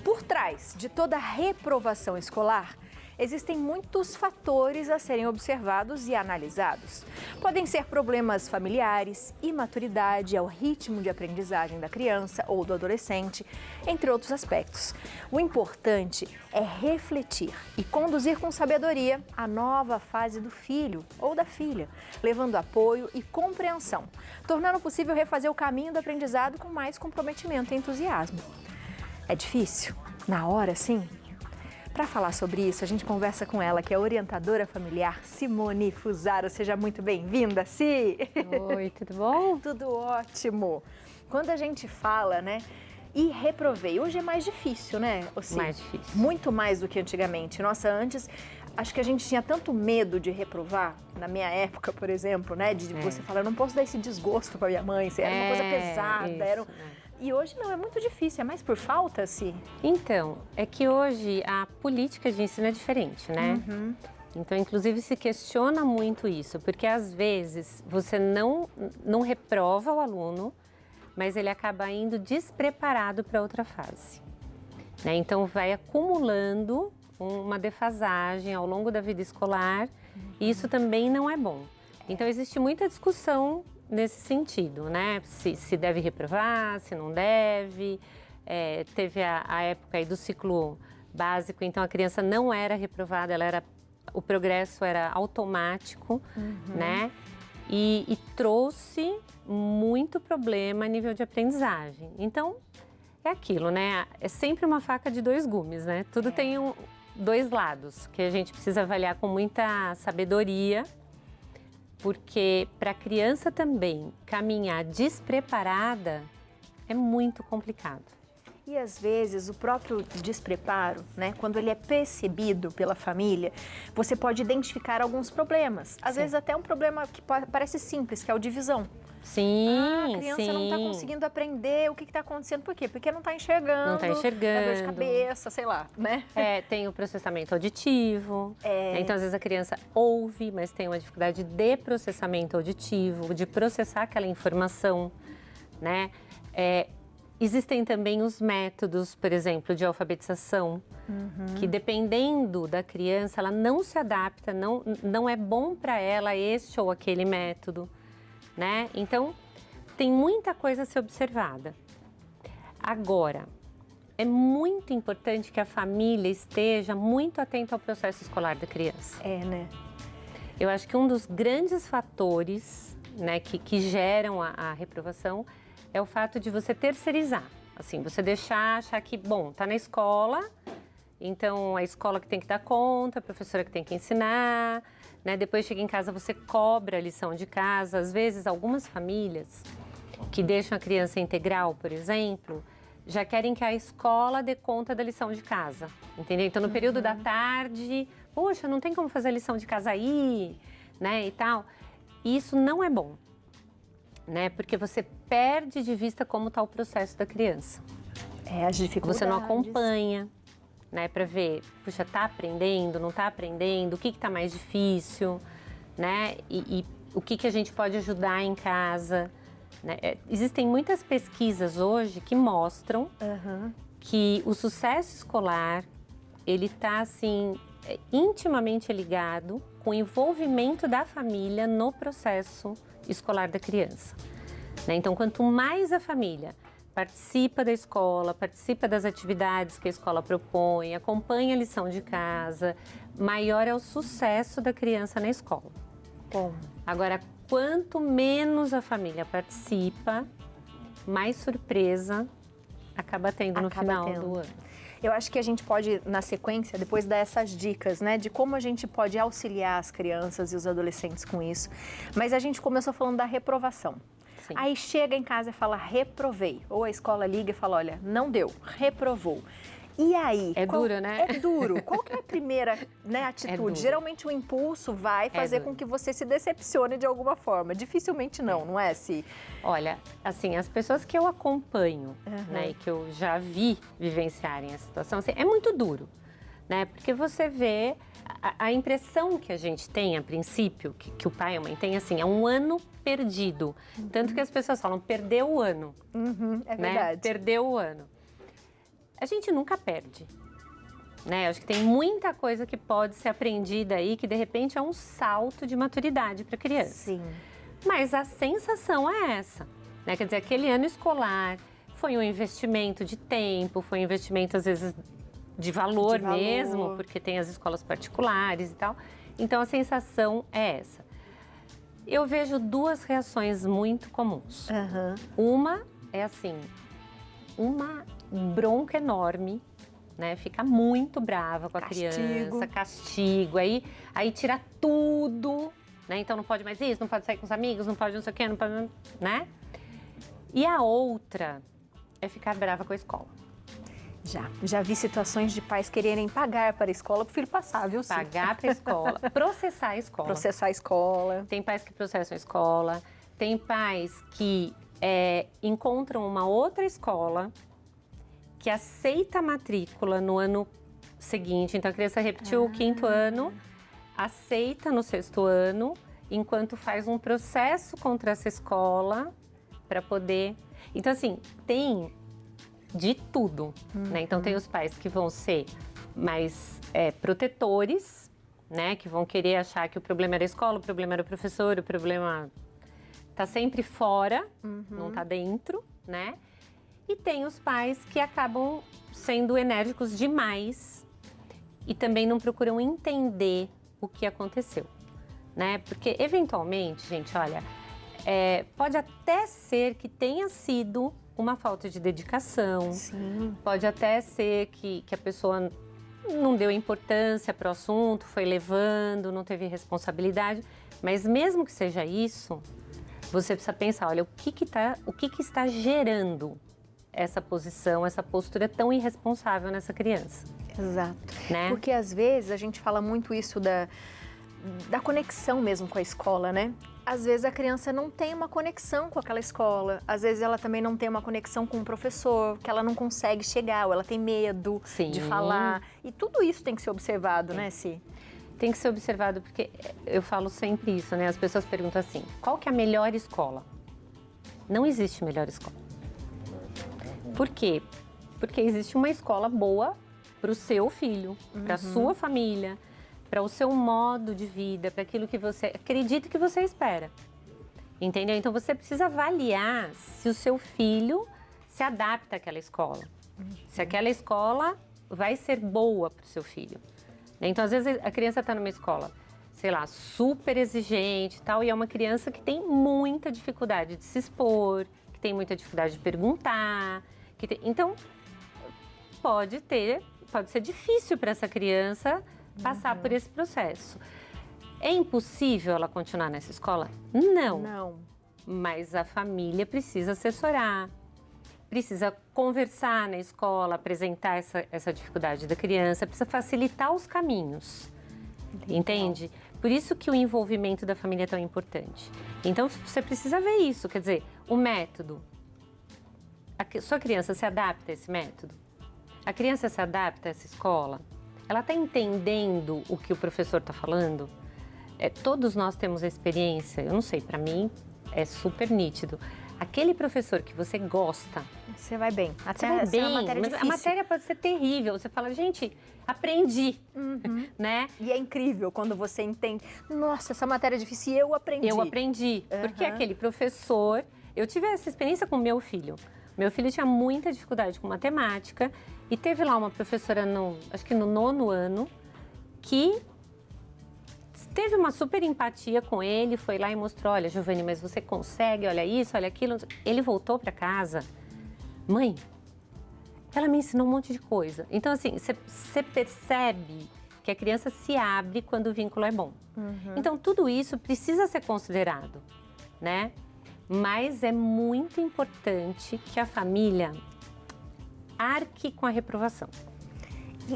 Por trás de toda reprovação escolar, existem muitos fatores a serem observados e analisados. Podem ser problemas familiares, imaturidade ao ritmo de aprendizagem da criança ou do adolescente, entre outros aspectos. O importante é refletir e conduzir com sabedoria a nova fase do filho ou da filha, levando apoio e compreensão, tornando possível refazer o caminho do aprendizado com mais comprometimento e entusiasmo. É difícil? Na hora, sim? Para falar sobre isso, a gente conversa com ela, que é orientadora familiar, Simone Fusaro. Seja muito bem-vinda, Si! Oi, tudo bom? Tudo ótimo! Quando a gente fala, né, e reprovei, hoje é mais difícil, né, Si? Mais difícil. Muito mais do que antigamente. Nossa, antes, acho que a gente tinha tanto medo de reprovar, na minha época, por exemplo, né, de você falar, eu não posso dar esse desgosto para minha mãe, era uma coisa pesada, isso. E hoje não, é muito difícil, é mais por falta, Si? Então, é que hoje a política de ensino é diferente, né? Então, inclusive, se questiona muito isso, porque às vezes você não reprova o aluno, mas ele acaba indo despreparado para outra fase, né? Então, vai acumulando uma defasagem ao longo da vida escolar e isso também não é bom. Então, existe muita discussão nesse sentido, né? Se deve reprovar, se não deve. Teve a época aí do ciclo básico, então a criança não era reprovada, o progresso era automático, né? E trouxe muito problema a nível de aprendizagem. Então, é aquilo, né? É sempre uma faca de dois gumes, né? Tudo tem dois lados, que a gente precisa avaliar com muita sabedoria, porque para a criança também caminhar despreparada é muito complicado. E às vezes o próprio despreparo, né, quando ele é percebido pela família, você pode identificar alguns problemas. Às vezes até um problema que parece simples, que é o de visão. Sim, a criança não está conseguindo aprender o que está acontecendo. Por quê? Porque não está enxergando. Não está enxergando. É dor de cabeça, sei lá, né? Tem o processamento auditivo. Então, às vezes, a criança ouve, mas tem uma dificuldade de processamento auditivo, de processar aquela informação, né? Existem também os métodos, por exemplo, de alfabetização, que dependendo da criança, ela não se adapta, não é bom para ela este ou aquele método, né? Então, tem muita coisa a ser observada. Agora, é muito importante que a família esteja muito atenta ao processo escolar da criança. Né? Eu acho que um dos grandes fatores, né, que geram a reprovação é o fato de você terceirizar. Assim, você achar que, bom, tá na escola, então a escola que tem que dar conta, a professora que tem que ensinar, né? Depois chega em casa, você cobra a lição de casa. Às vezes, algumas famílias que deixam a criança integral, por exemplo, já querem que a escola dê conta da lição de casa, entendeu? Então, no período da tarde, poxa, não tem como fazer a lição de casa aí, né, e tal. E isso não é bom, né? Porque você perde de vista como está o processo da criança. As dificuldades. Você não acompanha, né, para ver, puxa, tá aprendendo, não tá aprendendo, o que tá mais difícil, né? E o que a gente pode ajudar em casa, né? Existem muitas pesquisas hoje que mostram que o sucesso escolar, ele tá, assim, intimamente ligado com o envolvimento da família no processo escolar da criança, né? Então, quanto mais a família participa da escola, participa das atividades que a escola propõe, acompanha a lição de casa, maior é o sucesso da criança na escola. Bom. Agora, quanto menos a família participa, mais surpresa acaba tendo no final do ano. Eu acho que a gente pode, na sequência, depois dar essas dicas, né, de como a gente pode auxiliar as crianças e os adolescentes com isso. Mas a gente começou falando da reprovação. Sim. Aí chega em casa e fala, reprovei. Ou a escola liga e fala, olha, não deu, reprovou. E aí? Duro, né? É duro. Qual que é a primeira, né, atitude? Geralmente o impulso vai fazer com que você se decepcione de alguma forma. Dificilmente não é, Si? Olha, assim, as pessoas que eu acompanho, né, e que eu já vi vivenciarem a situação, assim, é muito duro, né? Porque você vê a impressão que a gente tem, a princípio, que o pai e a mãe têm, assim, é um ano perdido. Tanto que as pessoas falam, perdeu o ano. É né? verdade. Perdeu o ano. a gente nunca perde, né? Acho que tem muita coisa que pode ser aprendida aí, que de repente é um salto de maturidade para a criança. Sim. Mas a sensação é essa, né? Quer dizer, aquele ano escolar foi um investimento de tempo, foi um investimento, às vezes, de valor mesmo, porque tem as escolas particulares e tal. Então, a sensação é essa. Eu vejo duas reações muito comuns. Uma é assim, uma bronca enorme, né? Fica muito brava com a criança, castigo, aí tira tudo, né? Então não pode mais isso, não pode sair com os amigos, não pode não sei o quê, não pode, né? E a outra é ficar brava com a escola. Já vi situações de pais quererem pagar para a escola para o filho passar, viu? Pagar para a escola, processar a escola. Processar a escola. Tem pais que processam a escola, tem pais que encontram uma outra escola que aceita a matrícula no ano seguinte. Então, a criança repetiu o 5º ano, aceita no 6º ano, enquanto faz um processo contra essa escola para poder... Então, assim, tem de tudo, né? Então, tem os pais que vão ser mais protetores, né? Que vão querer achar que o problema era a escola, o problema era o professor, o problema tá sempre fora, não tá dentro, né? E tem os pais que acabam sendo enérgicos demais e também não procuram entender o que aconteceu, né? Porque, eventualmente, gente, olha, pode até ser que tenha sido uma falta de dedicação. Sim. Pode até ser que a pessoa não deu importância para o assunto, foi levando, não teve responsabilidade. Mas mesmo que seja isso, você precisa pensar, olha, o que está gerando essa posição, essa postura tão irresponsável nessa criança? Exato. Né? Porque às vezes a gente fala muito isso da conexão mesmo com a escola, né? Às vezes a criança não tem uma conexão com aquela escola, às vezes ela também não tem uma conexão com o professor, que ela não consegue chegar, ou ela tem medo de falar. E tudo isso tem que ser observado, né, Si? Tem que ser observado, porque eu falo sempre isso, né? As pessoas perguntam assim, qual que é a melhor escola? Não existe melhor escola. Por quê? Porque existe uma escola boa para o seu filho, para a sua família, para o seu modo de vida, para aquilo que você acredita que você espera. Entendeu? Então, você precisa avaliar se o seu filho se adapta àquela escola. Se aquela escola vai ser boa para o seu filho. Então, às vezes, a criança está numa escola, sei lá, super exigente e tal, e é uma criança que tem muita dificuldade de se expor, que tem muita dificuldade de perguntar. Então, pode ser difícil para essa criança passar por esse processo. É impossível ela continuar nessa escola? Não. Mas a família precisa assessorar, precisa conversar na escola, apresentar essa dificuldade da criança, precisa facilitar os caminhos, entende? Por isso que o envolvimento da família é tão importante. Então, você precisa ver isso, quer dizer, o método. A sua criança se adapta a esse método? A criança se adapta a essa escola? Ela está entendendo o que o professor está falando? Todos nós temos a experiência, eu não sei, para mim é super nítido. Aquele professor que você gosta... Você vai bem. Até vai bem, uma matéria difícil. A matéria pode ser terrível. Você fala, gente, aprendi, né? E é incrível quando você entende. Nossa, essa matéria é difícil e eu aprendi. Eu aprendi, porque aquele professor... Eu tive essa experiência com meu filho. Meu filho tinha muita dificuldade com matemática e teve lá uma professora, acho que no 9º ano, que teve uma super empatia com ele, foi lá e mostrou, olha, Giovanni, mas você consegue, olha isso, olha aquilo. Ele voltou para casa, mãe, ela me ensinou um monte de coisa. Então, assim, você percebe que a criança se abre quando o vínculo é bom. Então, tudo isso precisa ser considerado, né? Mas é muito importante que a família arque com a reprovação.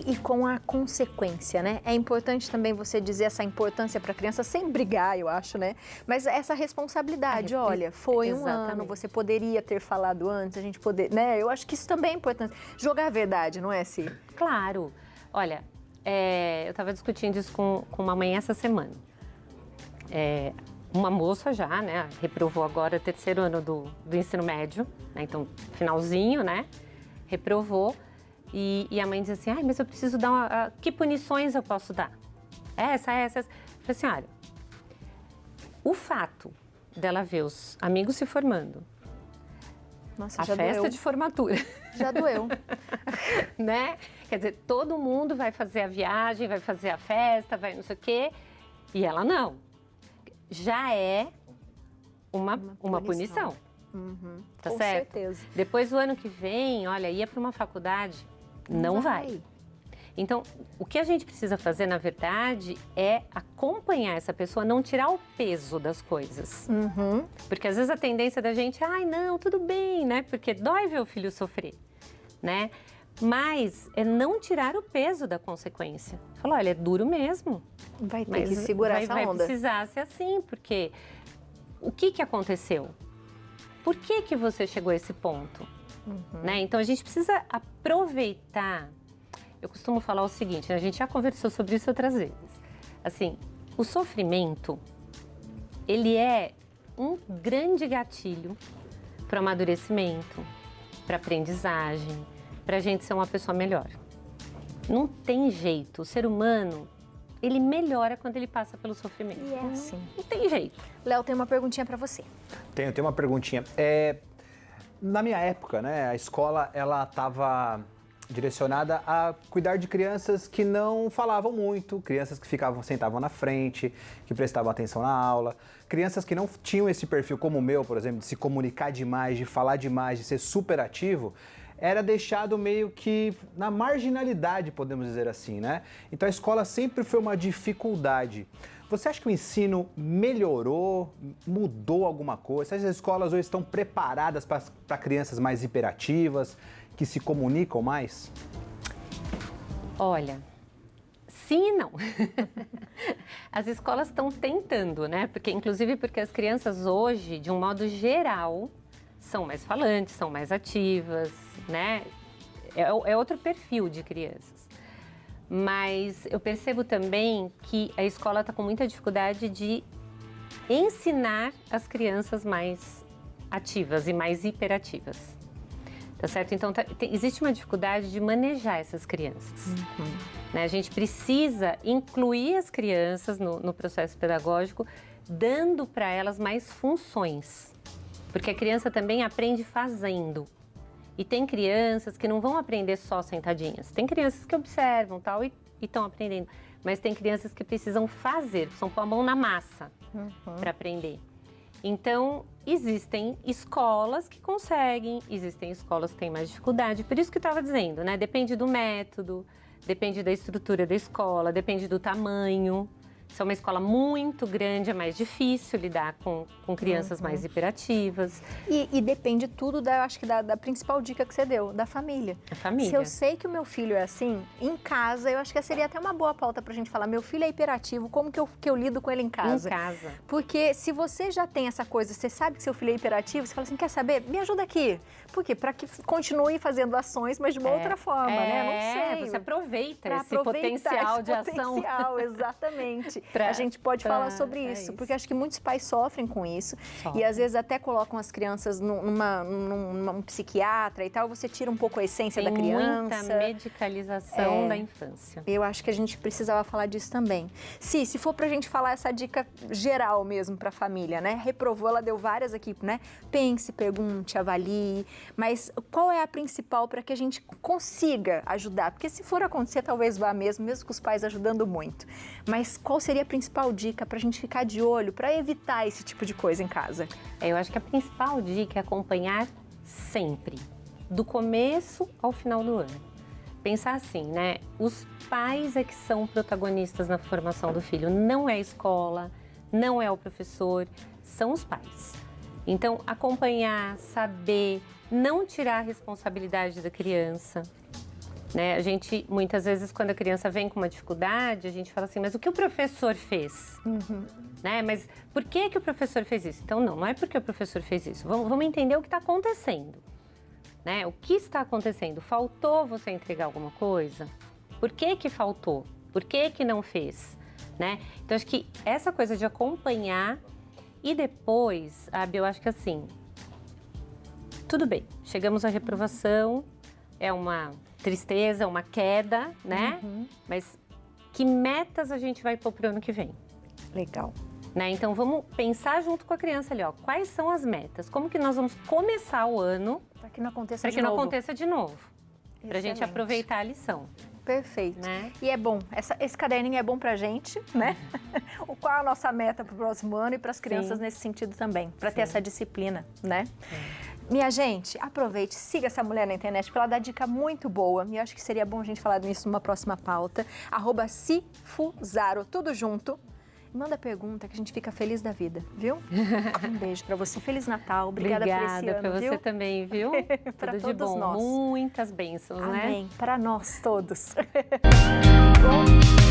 E com a consequência, né? É importante também você dizer essa importância para a criança sem brigar, eu acho, né? Mas essa responsabilidade, olha, foi um ano, você poderia ter falado antes, a gente poder, né? Eu acho que isso também é importante. Jogar a verdade, não é, Si? Claro. Olha, eu estava discutindo isso com uma mãe essa semana. Uma moça já, né, reprovou agora o 3º ano do ensino médio, né, então finalzinho, né, reprovou. e a mãe diz assim, ai, mas eu preciso dar que punições eu posso dar? Essa. Eu falei assim, olha, o fato dela ver os amigos se formando, Nossa, a já festa doeu. de formatura, Já doeu. né? Quer dizer, todo mundo vai fazer a viagem, vai fazer a festa, vai não sei o quê, e ela não. Já é uma punição. Tá Com certo? certeza. Depois, o ano que vem, olha, ia para uma faculdade, não vai. Então, o que a gente precisa fazer, na verdade, é acompanhar essa pessoa, não tirar o peso das coisas. Porque às vezes a tendência da gente, ai, não, tudo bem, né? Porque dói ver o filho sofrer, né? Mas é não tirar o peso da consequência. Falar, olha, é duro mesmo. Vai ter que segurar essa onda. Vai precisar ser assim, porque o que aconteceu? Por que você chegou a esse ponto? Né? Então, a gente precisa aproveitar. Eu costumo falar o seguinte, né? A gente já conversou sobre isso outras vezes. Assim, o sofrimento, ele é um grande gatilho para o amadurecimento, para aprendizagem, para a gente ser uma pessoa melhor. Não tem jeito. O ser humano, ele melhora quando ele passa pelo sofrimento. E é assim. Não tem jeito. Léo, tem uma perguntinha para você. Tenho uma perguntinha. Na minha época, né, a escola, ela estava direcionada a cuidar de crianças que não falavam muito, crianças que sentavam na frente, que prestavam atenção na aula, crianças que não tinham esse perfil como o meu, por exemplo, de se comunicar demais, de falar demais, de ser super ativo, era deixado meio que na marginalidade, podemos dizer assim, né? Então a escola sempre foi uma dificuldade. Você acha que o ensino melhorou, mudou alguma coisa? Você acha que as escolas hoje estão preparadas para crianças mais hiperativas, que se comunicam mais? Olha, sim e não. As escolas estão tentando, né? Inclusive porque as crianças hoje, de um modo geral, são mais falantes, são mais ativas, né? É outro perfil de crianças. Mas eu percebo também que a escola está com muita dificuldade de ensinar as crianças mais ativas e mais hiperativas. Tá certo? Então, existe uma dificuldade de manejar essas crianças. Né? A gente precisa incluir as crianças no processo pedagógico, dando para elas mais funções. Porque a criança também aprende fazendo. E tem crianças que não vão aprender só sentadinhas. Tem crianças que observam tal e estão aprendendo. Mas tem crianças que precisam fazer, precisam pôr a mão na massa para aprender. Então, existem escolas que conseguem, existem escolas que têm mais dificuldade. Por isso que eu estava dizendo, né? Depende do método, depende da estrutura da escola, depende do tamanho. Se é uma escola muito grande, é mais difícil lidar com crianças mais hiperativas. E depende tudo, eu acho que da principal dica que você deu, da família. A família. Se eu sei que o meu filho é assim, em casa, eu acho que seria até uma boa pauta pra gente falar, meu filho é hiperativo, como que eu lido com ele em casa? Em casa. Porque se você já tem essa coisa, você sabe que seu filho é hiperativo, você fala assim, quer saber? Me ajuda aqui. Por quê? Pra que continue fazendo ações, mas de uma outra forma, né? Não sei. Você aproveita Pra esse potencial de ação. Potencial, exatamente. A gente pode falar sobre isso, porque acho que muitos pais sofrem com isso. E às vezes até colocam as crianças num psiquiatra e tal, você tira um pouco a essência da criança. Muita medicalização da infância. Eu acho que a gente precisava falar disso também. Se for pra gente falar essa dica geral mesmo pra família, né? Reprovou, ela deu várias aqui, né? Pense, pergunte, avalie. Mas qual é a principal para que a gente consiga ajudar? Porque se for acontecer, talvez vá mesmo com os pais ajudando muito. Mas qual seria a principal dica para a gente ficar de olho, para evitar esse tipo de coisa em casa? Eu acho que a principal dica é acompanhar sempre, do começo ao final do ano. Pensar assim, né? Os pais é que são protagonistas na formação do filho, não é a escola, não é o professor, são os pais. Então, acompanhar, saber, não tirar a responsabilidade da criança. Né? A gente, muitas vezes, quando a criança vem com uma dificuldade, a gente fala assim, mas o que o professor fez? Né? Mas por que o professor fez isso? Então, não é porque o professor fez isso. Vamos entender o que está acontecendo. Né? O que está acontecendo? Faltou você entregar alguma coisa? Por que faltou? Por que não fez? Né? Então, acho que essa coisa de acompanhar e depois, eu acho que assim, tudo bem, chegamos à reprovação, é uma tristeza, uma queda, né? Mas que metas a gente vai pôr para o ano que vem? Legal. Né? Então, vamos pensar junto com a criança ali, ó. Quais são as metas? Como que nós vamos começar o ano Para que não aconteça para de que novo. não aconteça de novo? Para a gente Excelente. aproveitar a lição. Perfeito. Né? E é bom, esse caderninho é bom pra gente, né? Qual a nossa meta para o próximo ano e para as crianças nesse sentido também, para ter essa disciplina, né? Minha gente, aproveite, siga essa mulher na internet, porque ela dá dica muito boa. E eu acho que seria bom a gente falar nisso numa próxima pauta. @Cifuzaro, tudo junto. E manda pergunta que a gente fica feliz da vida, viu? Um beijo pra você. Feliz Natal. Obrigada por esse ano, Obrigada pra viu? você também, viu? Pra Tudo de todos bom. nós. Muitas bênçãos, né? Amém. Para nós todos. Bom,